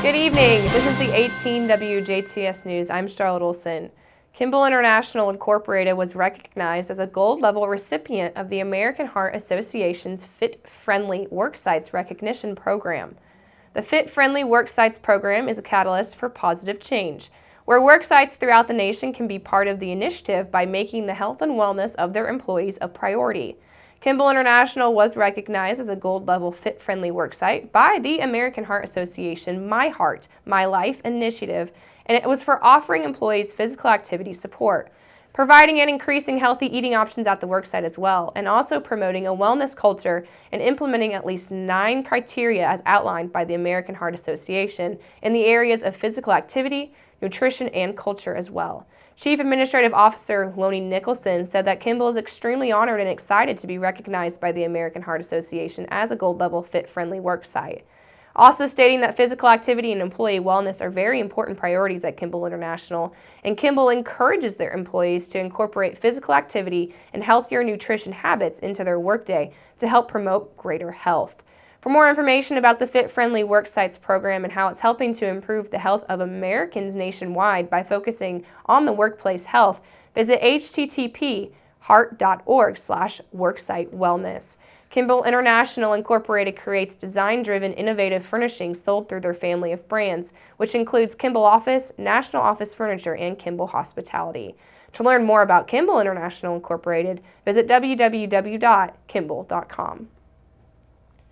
Good evening. This is the 18 WJTS News. I'm Charlotte Olson. Kimball International Incorporated was recognized as a gold-level recipient of the American Heart Association's Fit-Friendly Worksites Recognition Program. The Fit-Friendly Worksites program is a catalyst for positive change, where worksites throughout the nation can be part of the initiative by making the health and wellness of their employees a priority. Kimball International was recognized as a gold-level fit-friendly worksite by the American Heart Association My Heart, My Life initiative, and it was for offering employees physical activity support, providing and increasing healthy eating options at the worksite as well, and also promoting a wellness culture and implementing at least 9 criteria as outlined by the American Heart Association in the areas of physical activity, nutrition, and culture as well. Chief Administrative Officer Lonnie Nicholson said that Kimball is extremely honored and excited to be recognized by the American Heart Association as a gold-level fit-friendly worksite. Also stating that physical activity and employee wellness are very important priorities at Kimball International, and Kimball encourages their employees to incorporate physical activity and healthier nutrition habits into their workday to help promote greater health. For more information about the Fit-Friendly Worksites program and how it's helping to improve the health of Americans nationwide by focusing on the workplace health, visit http://heart.org/worksitewellness. Kimball International Incorporated creates design-driven, innovative furnishings sold through their family of brands, which includes Kimball Office, National Office Furniture, and Kimball Hospitality. To learn more about Kimball International Incorporated, visit www.kimball.com.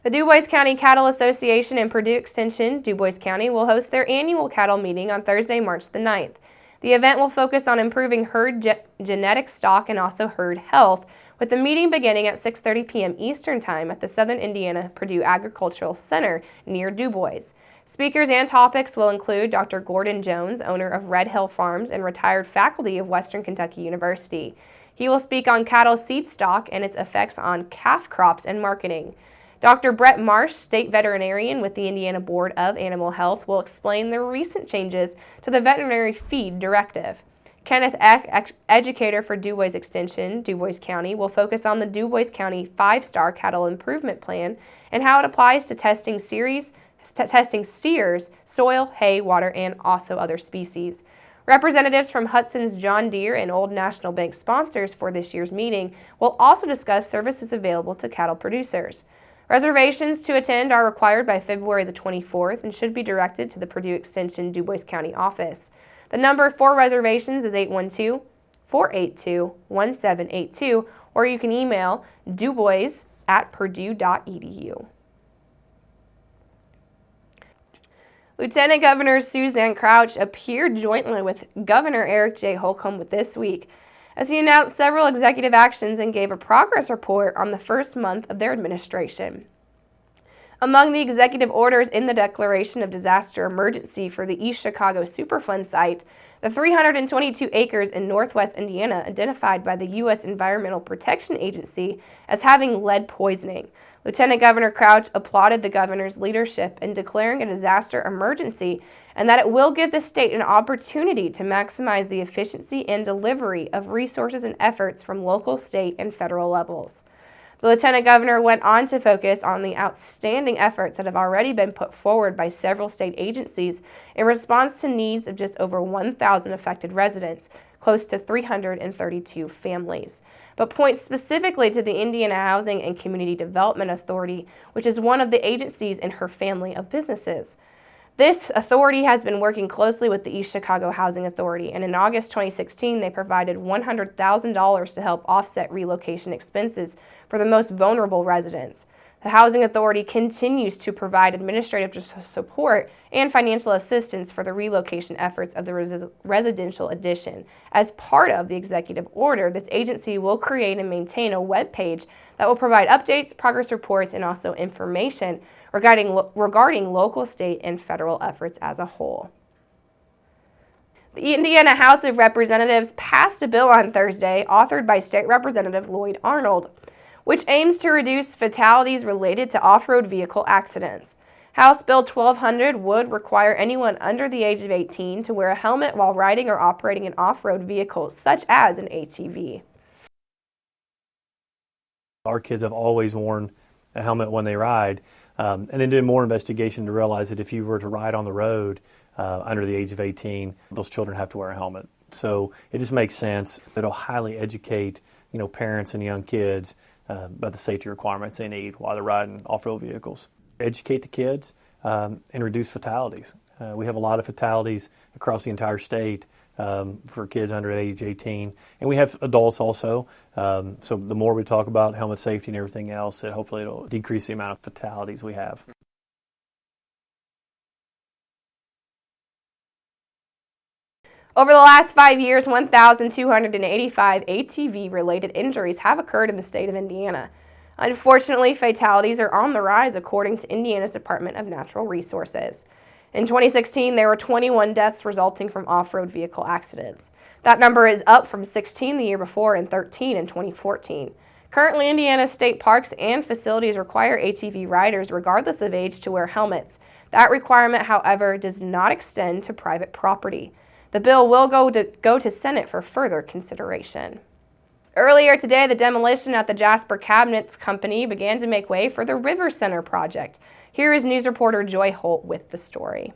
The Dubois County Cattle Association and Purdue Extension, Dubois County, will host their annual cattle meeting on Thursday, March the 9th. The event will focus on improving herd genetic stock and also herd health, with the meeting beginning at 6:30 p.m. Eastern Time at the Southern Indiana Purdue Agricultural Center near Dubois. Speakers and topics will include Dr. Gordon Jones, owner of Red Hill Farms and retired faculty of Western Kentucky University. He will speak on cattle seed stock and its effects on calf crops and marketing. Dr. Brett Marsh, state veterinarian with the Indiana Board of Animal Health, will explain the recent changes to the veterinary feed directive. Kenneth Eck, educator for Dubois Extension, Dubois County, will focus on the Dubois County 5-Star Cattle Improvement Plan and how it applies to testing steers, soil, hay, water, and also other species. Representatives from Hudson's John Deere and Old National Bank, sponsors for this year's meeting, will also discuss services available to cattle producers. Reservations to attend are required by February the 24th and should be directed to the Purdue Extension Dubois County office. The number for reservations is 812-482-1782, or you can email dubois@purdue.edu. Lieutenant Governor Suzanne Crouch appeared jointly with Governor Eric J. Holcomb this week as he announced several executive actions and gave a progress report on the first month of their administration. Among the executive orders in the declaration of disaster emergency for the East Chicago Superfund site, the 322 acres in northwest Indiana identified by the U.S. Environmental Protection Agency as having lead poisoning. Lieutenant Governor Crouch applauded the governor's leadership in declaring a disaster emergency and that it will give the state an opportunity to maximize the efficiency and delivery of resources and efforts from local, state, and federal levels. The Lieutenant Governor went on to focus on the outstanding efforts that have already been put forward by several state agencies in response to needs of just over 1,000 affected residents, close to 332 families, but points specifically to the Indiana Housing and Community Development Authority, which is one of the agencies in her family of businesses. This authority has been working closely with the East Chicago Housing Authority, and in August 2016, they provided $100,000 to help offset relocation expenses for the most vulnerable residents. The Housing Authority continues to provide administrative support and financial assistance for the relocation efforts of the residential addition. As part of the executive order, this agency will create and maintain a web page that will provide updates, progress reports, and also information regarding local, state, and federal efforts as a whole. The Indiana House of Representatives passed a bill on Thursday, authored by State Representative Lloyd Arnold, which aims to reduce fatalities related to off-road vehicle accidents. House Bill 1200 would require anyone under the age of 18 to wear a helmet while riding or operating an off-road vehicle, such as an ATV. Our kids have always worn a helmet when they ride, And then doing more investigation to realize that if you were to ride on the road under the age of 18, those children have to wear a helmet. So it just makes sense. It'll highly educate, parents and young kids about the safety requirements they need while they're riding off-road vehicles. Educate the kids and reduce fatalities. We have a lot of fatalities across the entire state for kids under age 18, and we have adults also. So the more we talk about helmet safety and everything else, hopefully it'll decrease the amount of fatalities we have. Over the last 5 years, 1,285 ATV-related injuries have occurred in the state of Indiana. Unfortunately, fatalities are on the rise, according to Indiana's Department of Natural Resources. In 2016, there were 21 deaths resulting from off-road vehicle accidents. That number is up from 16 the year before and 13 in 2014. Currently, Indiana's state parks and facilities require ATV riders, regardless of age, to wear helmets. That requirement, however, does not extend to private property. The bill will go to Senate for further consideration. Earlier today, the demolition at the Jasper Cabinets Company began to make way for the River Center project. Here is news reporter Joy Holt with the story.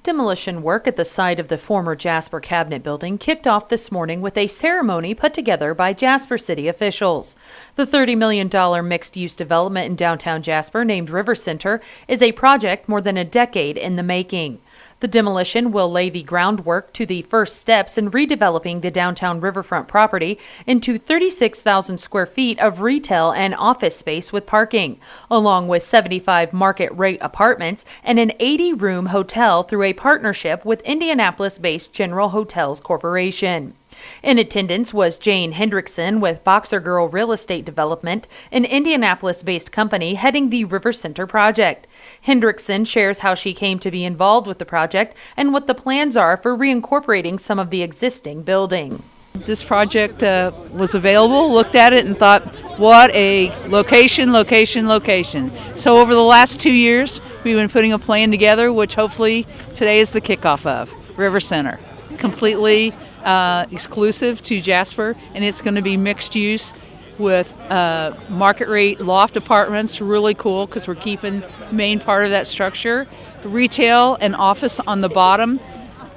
Demolition work at the site of the former Jasper Cabinet building kicked off this morning with a ceremony put together by Jasper City officials. The $30 million mixed-use development in downtown Jasper, named River Center, is a project more than a decade in the making. The demolition will lay the groundwork to the first steps in redeveloping the downtown riverfront property into 36,000 square feet of retail and office space with parking, along with 75 market-rate apartments and an 80-room hotel through a partnership with Indianapolis-based General Hotels Corporation. In attendance was Jane Hendrickson with Boxer Girl Real Estate Development, an Indianapolis-based company heading the River Center project. Hendrickson shares how she came to be involved with the project and what the plans are for reincorporating some of the existing building. This project was available, looked at it and thought, what a location. So over the last 2 years, we've been putting a plan together, which hopefully today is the kickoff of River Center. Completely exclusive to Jasper, and it's going to be mixed use with market rate loft apartments. Really cool because we're keeping the main part of that structure. Retail and office on the bottom.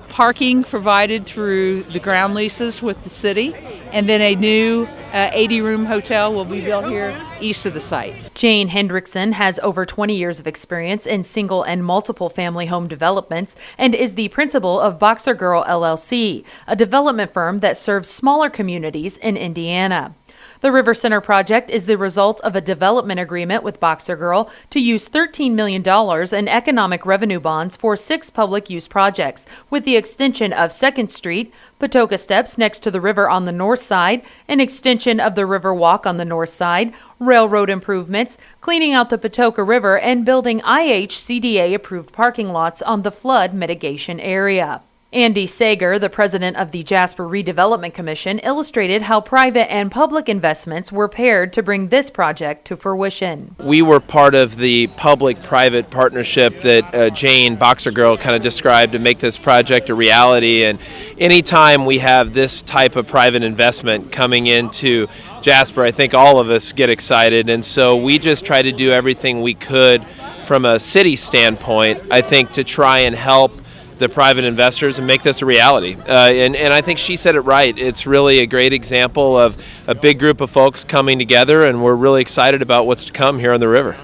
Parking provided through the ground leases with the city, and then a new 80-room hotel will be built here east of the site. Jane Hendrickson has over 20 years of experience in single and multiple family home developments and is the principal of Boxer Girl LLC, a development firm that serves smaller communities in Indiana. The River Center project is the result of a development agreement with Boxer Girl to use $13 million in economic revenue bonds for 6 public use projects, with the extension of 2nd Street, Patoka Steps next to the river on the north side, an extension of the River Walk on the north side, railroad improvements, cleaning out the Patoka River, and building IHCDA-approved parking lots on the flood mitigation area. Andy Sager, the president of the Jasper Redevelopment Commission, illustrated how private and public investments were paired to bring this project to fruition. We were part of the public-private partnership that Jane, Boxer Girl, kind of described to make this project a reality. And anytime we have this type of private investment coming into Jasper, I think all of us get excited. And so we just try to do everything we could from a city standpoint, I think, to try and help the private investors and make this a reality. And I think she said it right. It's really a great example of a big group of folks coming together, and we're really excited about what's to come here on the river.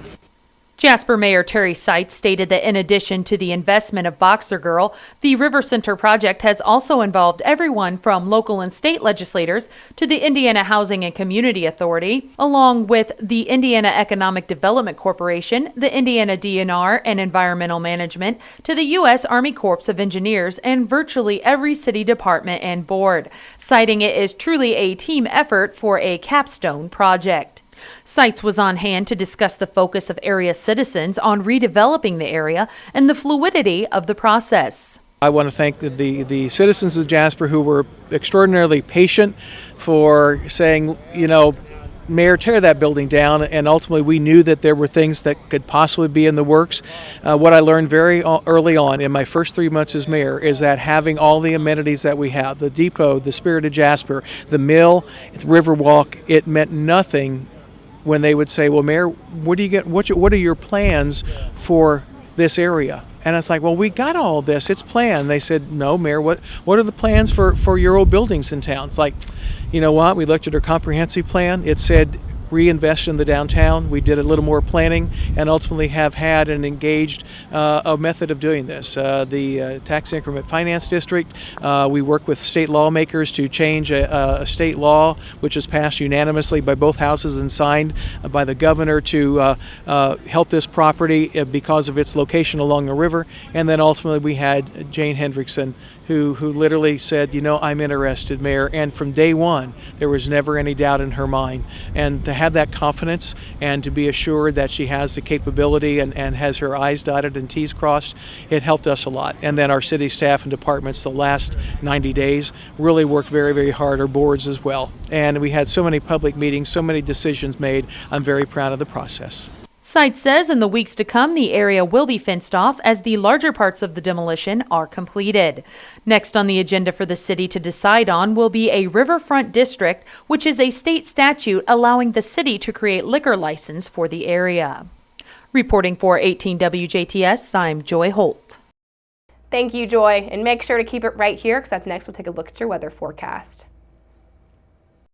Jasper Mayor Terry Seitz stated that in addition to the investment of Boxer Girl, the River Center project has also involved everyone from local and state legislators to the Indiana Housing and Community Authority, along with the Indiana Economic Development Corporation, the Indiana DNR and Environmental Management, to the U.S. Army Corps of Engineers, and virtually every city department and board, citing it as truly a team effort for a capstone project. Seitz was on hand to discuss the focus of area citizens on redeveloping the area and the fluidity of the process. I want to thank the citizens of Jasper who were extraordinarily patient for saying, Mayor, tear that building down, and ultimately we knew that there were things that could possibly be in the works. What I learned very early on in my first 3 months as mayor is that having all the amenities that we have, the depot, the Spirit of Jasper, the mill, the Riverwalk, it meant nothing when they would say, well, Mayor, what are your plans for this area? And it's like, well, we got all this. It's planned. They said, no, Mayor, what are the plans for your old buildings in town? It's like, you know what? We looked at our comprehensive plan. It said reinvest in the downtown. We did a little more planning and ultimately have had and engaged a method of doing this. The Tax Increment Finance District, we work with state lawmakers to change a state law which was passed unanimously by both houses and signed by the governor to help this property because of its location along the river. And then ultimately we had Jane Hendrickson who literally said, you know, I'm interested, Mayor. And from day one, there was never any doubt in her mind. And to have that confidence and to be assured that she has the capability and has her I's dotted and T's crossed, it helped us a lot. And then our city staff and departments the last 90 days really worked very, very hard, our boards as well. And we had so many public meetings, so many decisions made. I'm very proud of the process. Site says in the weeks to come, the area will be fenced off as the larger parts of the demolition are completed. Next on the agenda for the city to decide on will be a riverfront district, which is a state statute allowing the city to create liquor license for the area. Reporting for 18 WJTS, I'm Joy Holt. Thank you, Joy. And make sure to keep it right here, because up next we'll take a look at your weather forecast.